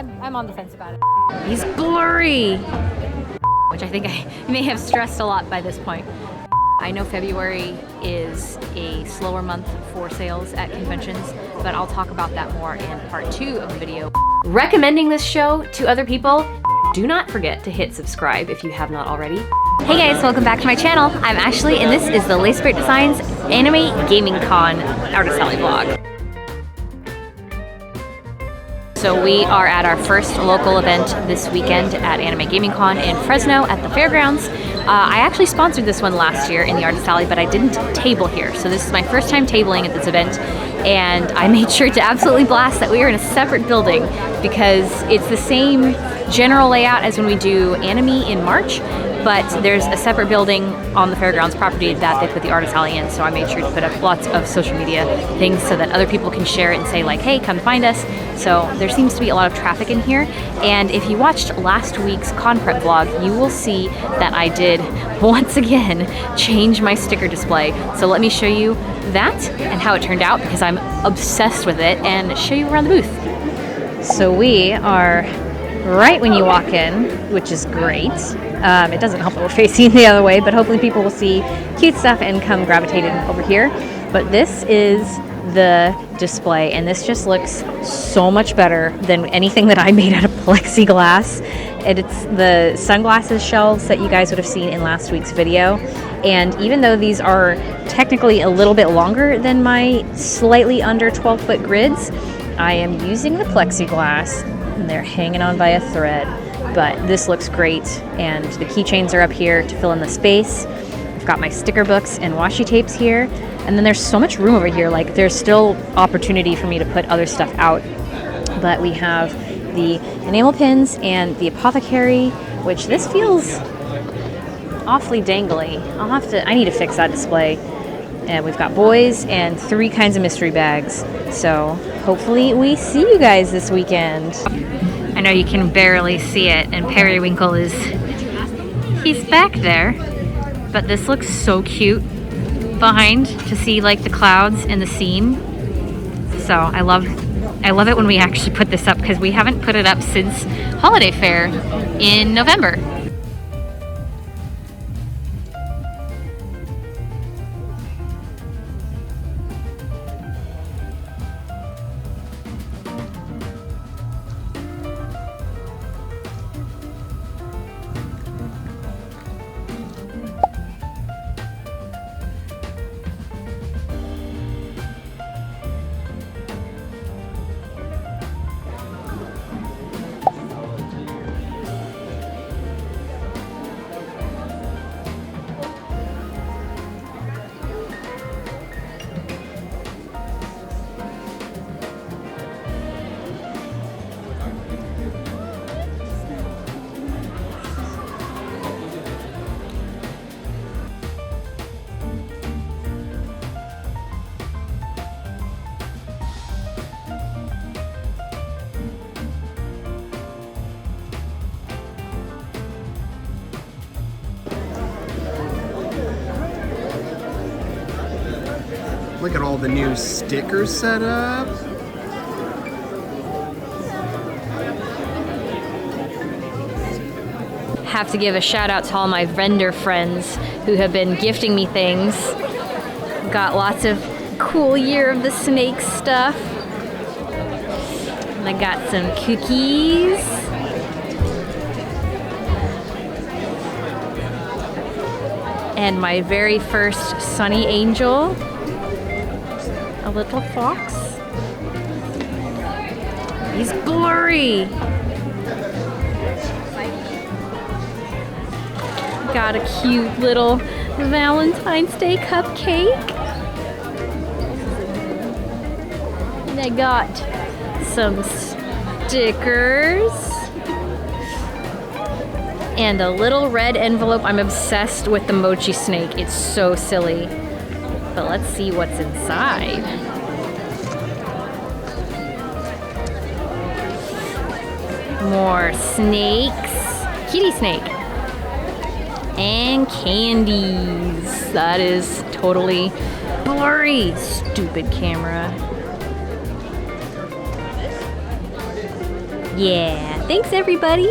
I'm on the fence about it. He's blurry, which I think I may have stressed a lot by this point. I know February is a slower month for sales at conventions, but I'll talk about that more in part 2 of the video. Recommending this show to other people. Do not forget to hit subscribe if you have not already. Hey guys, welcome back to my channel. I'm Ashley and this is the Lace Break Designs Anime Gaming Con Artist Alley vlog. So we are at our first local event this weekend at Anime Gaming Con in Fresno at the fairgrounds. I actually sponsored this one last year in the Artist Alley, but I didn't table here. So this is my first time tabling at this event, and I made sure to absolutely blast that we are in a separate building because it's the same general layout as when we do anime in March, but there's a separate building on the fairgrounds property that they put the Artist Alley in, so I made sure to put up lots of social media things so that other people can share it and say like, hey, come find us. So there seems to be a lot of traffic in here, and if you watched last week's con prep vlog, you will see that I did once again change my sticker display. So let me show you that and how it turned out because I'm obsessed with it, and show you around the booth. So we are right when you walk in, which is great. It doesn't help that we're facing the other way, but hopefully people will see cute stuff and come gravitating over here. But this is the display, and this just looks so much better than anything that I made out of plexiglass. And it's the sunglasses shelves that you guys would have seen in last week's video. And even though these are technically a little bit longer than my slightly under 12-foot grids, I am using the plexiglass, and they're hanging on by a thread. But this looks great, and the keychains are up here to fill in the space. I've got my sticker books and washi tapes here, and then there's so much room over here. Like, there's still opportunity for me to put other stuff out. But we have the enamel pins and the apothecary, which this feels awfully dangly. I need to fix that display. And we've got boys and 3 kinds of mystery bags. So hopefully we see you guys this weekend. I know you can barely see it, and Periwinkle he's back there, but this looks so cute behind to see like the clouds and the seam. So I love it when we actually put this up because we haven't put it up since Holiday Fair in November. Look at all the new stickers set up. Have to give a shout out to all my vendor friends who have been gifting me things. Got lots of cool Year of the Snake stuff. And I got some cookies. And my very first Sunny Angel. A little fox. He's blurry. Got a cute little Valentine's Day cupcake. And I got some stickers. And a little red envelope. I'm obsessed with the mochi snake. It's so silly. But let's see what's inside. More snakes. Kitty snake. And candies. That is totally blurry. Stupid camera. Yeah, thanks everybody!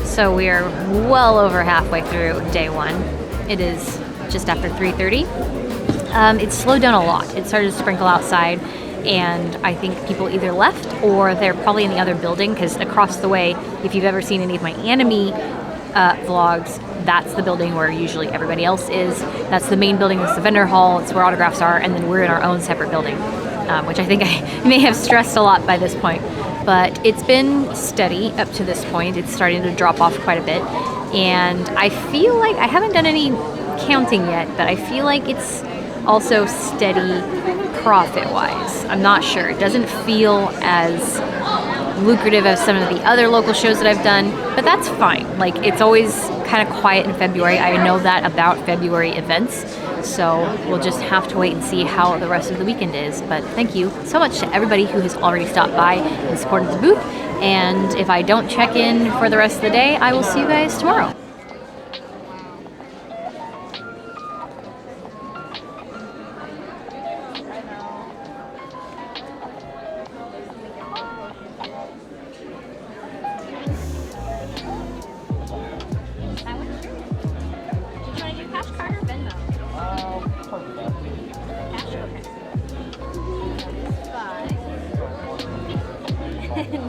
So we are well over halfway through day one. It is just after 3:30. It's slowed down a lot. It started to sprinkle outside, and I think people either left or they're probably in the other building, because across the way, if you've ever seen any of my anime vlogs, that's the building where usually everybody else is. That's the main building, that's the vendor hall, it's where autographs are, and then we're in our own separate building, which I think I may have stressed a lot by this point. But it's been steady up to this point. It's starting to drop off quite a bit. And I feel like, I haven't done any counting yet, but I feel like it's also steady profit-wise. I'm not sure. It doesn't feel as lucrative as some of the other local shows that I've done, but that's fine. Like, it's always kind of quiet in February. I know that about February events. So we'll just have to wait and see how the rest of the weekend is. But thank you so much to everybody who has already stopped by and supported the booth. And if I don't check in for the rest of the day, I will see you guys tomorrow.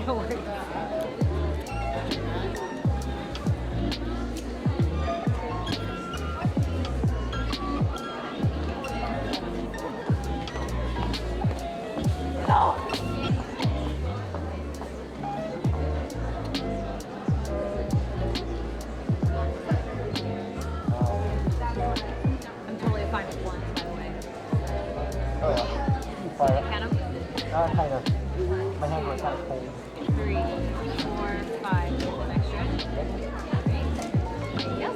No worries. I'm totally fine with ones, by the way. Oh yeah. Fire it. Count them? Kind of. My hand was kind of cold. 3, 4, 5. One extra. Great. There you go.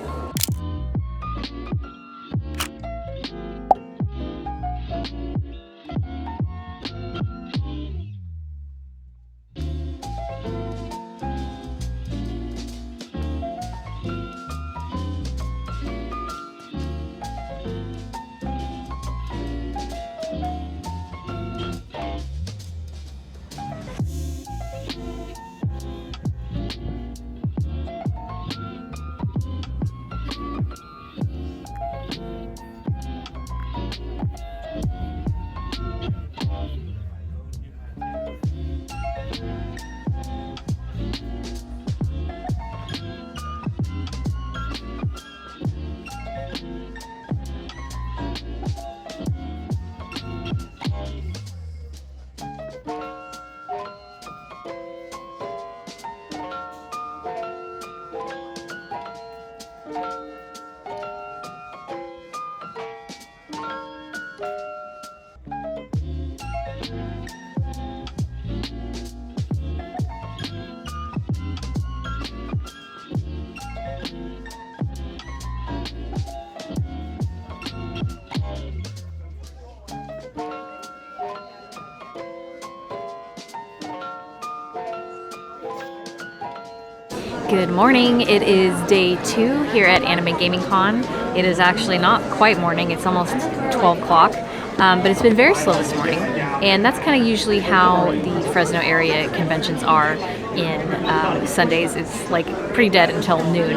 Good morning. It is day 2 here at Anime Gaming Con. It is actually not quite morning, it's almost 12 o'clock, but it's been very slow this morning, and that's kind of usually how the Fresno area conventions are in Sundays. It's like pretty dead until noon.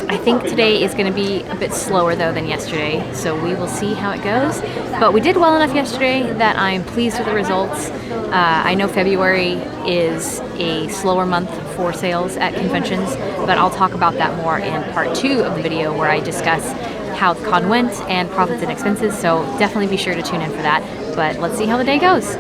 I think today is going to be a bit slower though than yesterday, so we will see how it goes. But we did well enough yesterday that I'm pleased with the results. I know February is a slower month for sales at conventions, but I'll talk about that more in part 2 of the video where I discuss how the con went and profits and expenses, so definitely be sure to tune in for that. But let's see how the day goes.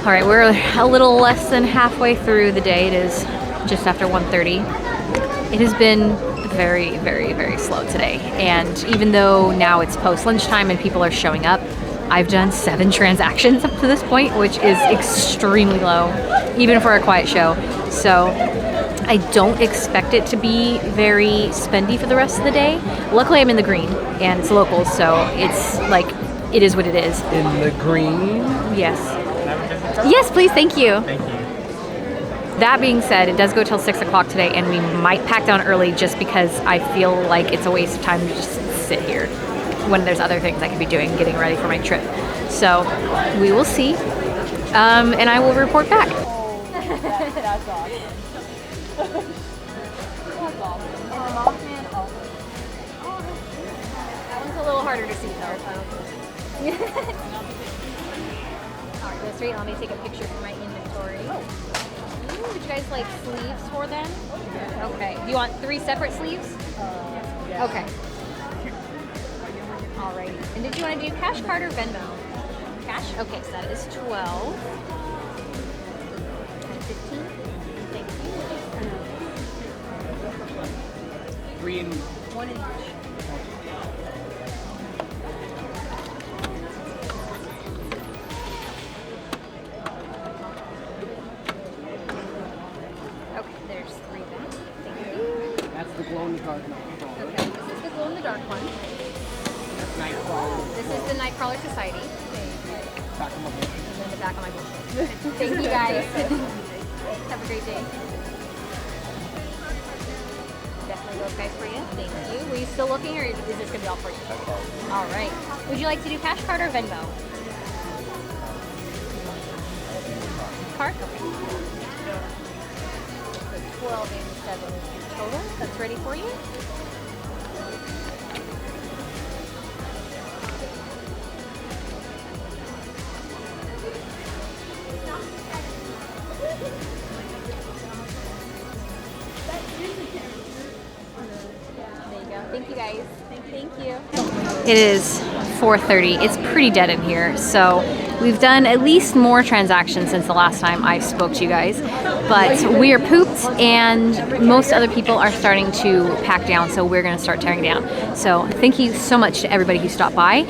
All right, we're a little less than halfway through the day. It is just after 1:30. It has been very, very, very slow today. And even though now it's post lunchtime and people are showing up, I've done 7 transactions up to this point, which is extremely low, even for a quiet show. So I don't expect it to be very spendy for the rest of the day. Luckily, I'm in the green and it's local, so it's like, it is what it is. In the green? Yes. Yes, please, thank you. Thank you. That being said, it does go till 6 o'clock today, and we might pack down early just because I feel like it's a waste of time to just sit here when there's other things I could be doing, getting ready for my trip. So we will see, and I will report back. That's awesome. That one's a little harder to see though. Alright, go straight. Let me take a picture for my inventory. Ooh, would you guys like sleeves for them? Okay. Do you want 3 separate sleeves? Yeah. Okay. Alrighty. And did you want to do cash card or Venmo? Cash? Okay, so that is 12. And 15. Thank you. 3 and 1 in each. Okay, there's 3 back. Thank you. that's the glow in the dark one. Okay, this is the glow in the dark one. That's Nightcrawler. This is the Nightcrawler Society. Back of my book. And then the back of my bullshit. Thank you guys. Have a great day. Definitely those guys for you. Thank you. Were you still looking, or is this going to be all for you? All right. Would you like to do cash card or Venmo? Card? Okay. So 12 and 7 is your total. That's ready for you. There you go. Thank you guys. Thank you. It is 4:30. It's pretty dead in here, so we've done at least more transactions since the last time I spoke to you guys, but we are pooped and most other people are starting to pack down, so we're going to start tearing down. So thank you so much to everybody who stopped by.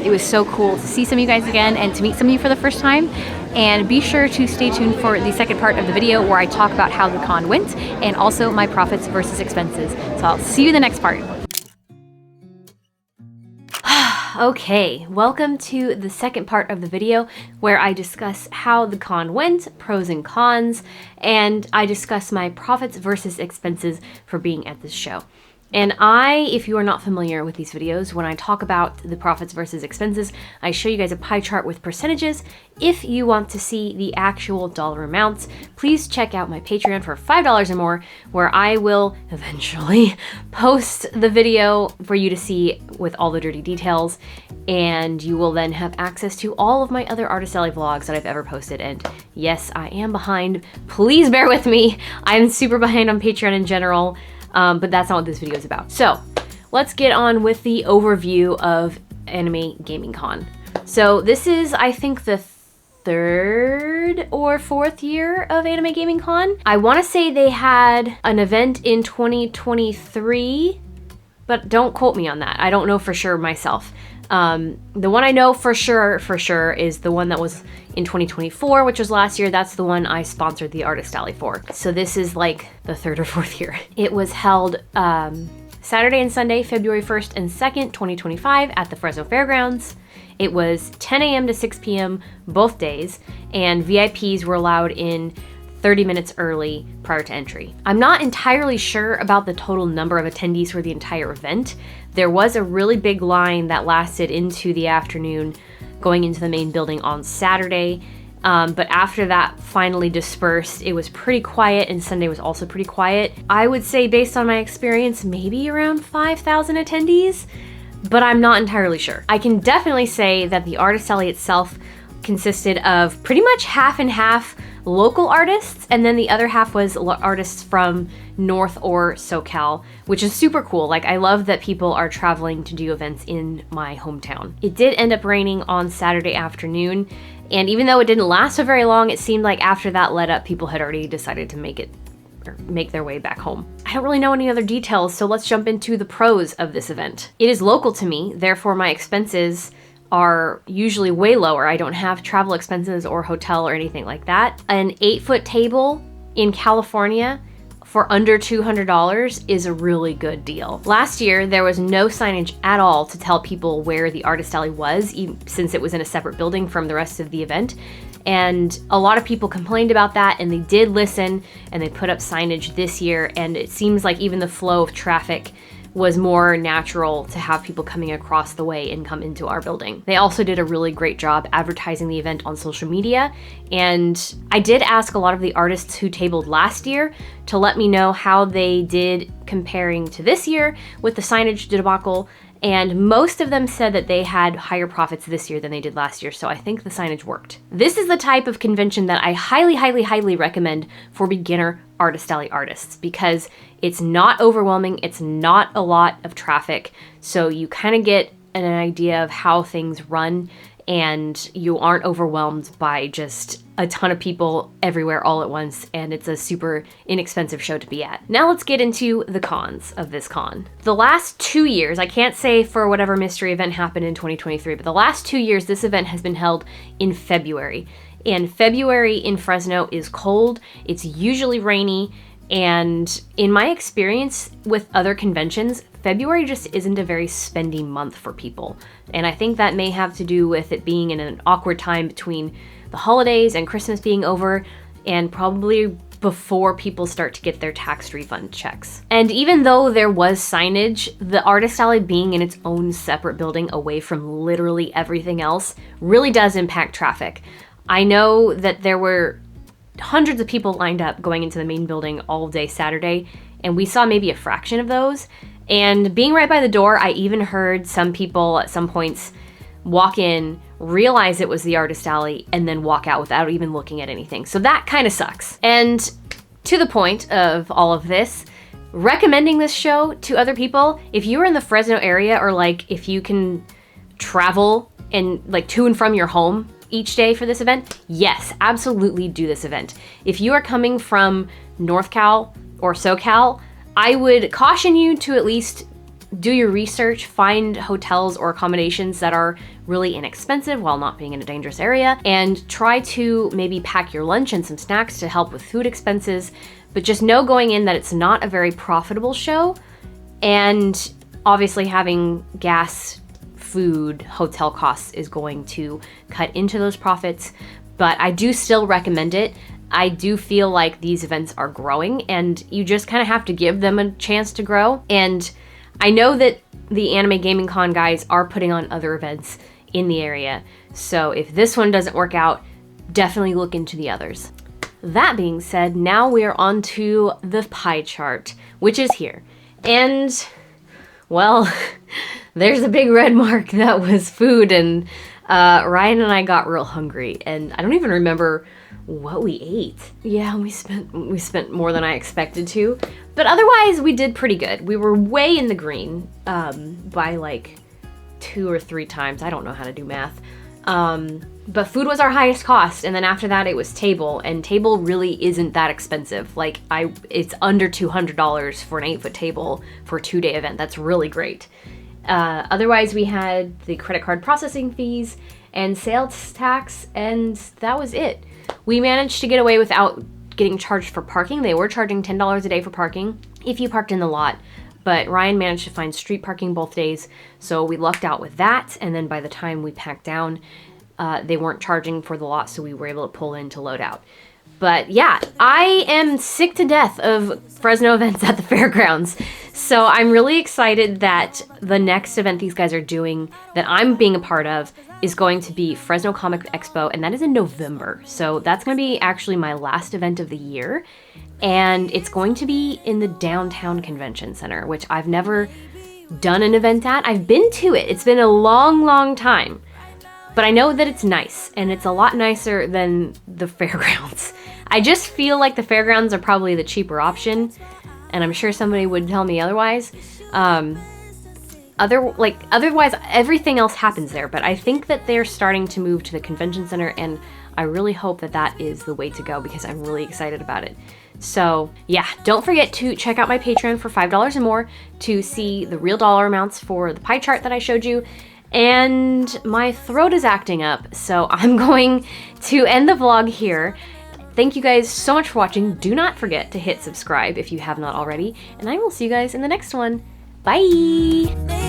It was so cool to see some of you guys again and to meet some of you for the first time. And be sure to stay tuned for the second part of the video where I talk about how the con went and also my profits versus expenses. So I'll see you in the next part. Okay, welcome to the second part of the video where I discuss how the con went, pros and cons, and I discuss my profits versus expenses for being at this show. And if you are not familiar with these videos, when I talk about the profits versus expenses, I show you guys a pie chart with percentages. If you want to see the actual dollar amounts, please check out my Patreon for $5 or more, where I will eventually post the video for you to see with all the dirty details. And you will then have access to all of my other Artist Alley vlogs that I've ever posted. And yes, I am behind. Please bear with me. I'm super behind on Patreon in general. But that's not what this video is about. So let's get on with the overview of Anime Gaming Con. So this is, I think, the 3rd or 4th year of Anime Gaming Con. I want to say they had an event in 2023, but don't quote me on that. I don't know for sure myself. The one I know for sure is the one that was in 2024, which was last year. That's the one I sponsored the Artist Alley for. So this is like the 3rd or 4th year. It was held Saturday and Sunday, February 1st and 2nd, 2025 at the Fresno Fairgrounds. It was 10 a.m. to 6 p.m. both days, and VIPs were allowed in 30 minutes early prior to entry. I'm not entirely sure about the total number of attendees for the entire event. There was a really big line that lasted into the afternoon going into the main building on Saturday, but after that finally dispersed, it was pretty quiet, and Sunday was also pretty quiet. I would say, based on my experience, maybe around 5,000 attendees, but I'm not entirely sure. I can definitely say that the Artist Alley itself consisted of pretty much half and half local artists, and then the other half was artists from North or SoCal, which is super cool. Like, I love that people are traveling to do events in my hometown. It did end up raining on Saturday afternoon, and even though it didn't last so very long, it seemed like after that let up, people had already decided to make their way back home. I don't really know any other details, so let's jump into the pros of this event. It is local to me, therefore my expenses are usually way lower. I don't have travel expenses or hotel or anything like that. An 8-foot table in California for under $200 is a really good deal. Last year, there was no signage at all to tell people where the artist alley was, since it was in a separate building from the rest of the event. And a lot of people complained about that, and they did listen, and they put up signage this year, and it seems like even the flow of traffic was more natural to have people coming across the way and come into our building. They also did a really great job advertising the event on social media, and I did ask a lot of the artists who tabled last year to let me know how they did comparing to this year with the signage debacle, and most of them said that they had higher profits this year than they did last year, so I think the signage worked. This is the type of convention that I highly, highly, highly recommend for beginner artist alley artists, because it's not overwhelming, it's not a lot of traffic, so you kind of get an idea of how things run, and you aren't overwhelmed by just a ton of people everywhere all at once, and it's a super inexpensive show to be at. Now let's get into the cons of this con. The last 2 years, I can't say for whatever mystery event happened in 2023, but the last 2 years this event has been held in February. And February in Fresno is cold, it's usually rainy, and in my experience with other conventions, February just isn't a very spendy month for people. And I think that may have to do with it being in an awkward time between the holidays and Christmas being over, and probably before people start to get their tax refund checks. And even though there was signage, the artist alley being in its own separate building away from literally everything else really does impact traffic. I know that there were hundreds of people lined up going into the main building all day Saturday, and we saw maybe a fraction of those. And being right by the door, I even heard some people at some points walk in, realize it was the artist alley, and then walk out without even looking at anything. So that kind of sucks. And to the point of all of this, recommending this show to other people, if you're in the Fresno area, or like if you can travel and like to and from your home each day for this event, yes, absolutely do this event. If you are coming from North Cal or SoCal, I would caution you to at least do your research, find hotels or accommodations that are really inexpensive while not being in a dangerous area, and try to maybe pack your lunch and some snacks to help with food expenses. But just know going in that it's not a very profitable show, and obviously having gas, food, hotel costs is going to cut into those profits. But I do still recommend it. I do feel like these events are growing, and you just kind of have to give them a chance to grow. And I know that the Anime Gaming Con guys are putting on other events in the area, so if this one doesn't work out, definitely look into the others. That being said, now we're on to the pie chart, which is here. And, well, there's a big red mark that was food, and Ryan and I got real hungry, and I don't even remember what we ate. Yeah, we spent more than I expected to, but otherwise we did pretty good. We were way in the green by like 2 or 3 times. I don't know how to do math. But food was our highest cost, and then after that it was table, and table really isn't that expensive. Like it's under $200 for an 8-foot table for a 2-day event. That's really great. Otherwise we had the credit card processing fees and sales tax, and that was it. We managed to get away without getting charged for parking. They were charging $10 a day for parking if you parked in the lot, but Ryan managed to find street parking both days, so we lucked out with that. And then by the time we packed down, they weren't charging for the lot, so we were able to pull in to load out. But yeah, I am sick to death of Fresno events at the fairgrounds. So I'm really excited that the next event these guys are doing that I'm being a part of is going to be Fresno Comic Expo, and that is in November. So that's going to be actually my last event of the year, and it's going to be in the downtown convention center, which I've never done an event at. I've been to it. It's been a long, long time. But I know that it's nice, and it's a lot nicer than the fairgrounds. I just feel like the fairgrounds are probably the cheaper option, and I'm sure somebody would tell me otherwise. Otherwise, everything else happens there, but I think that they're starting to move to the convention center, and I really hope that that is the way to go because I'm really excited about it. So yeah, don't forget to check out my Patreon for $5 or more to see the real dollar amounts for the pie chart that I showed you. And my throat is acting up, so I'm going to end the vlog here. Thank you guys so much for watching. Do not forget to hit subscribe if you have not already, and I will see you guys in the next one. Bye!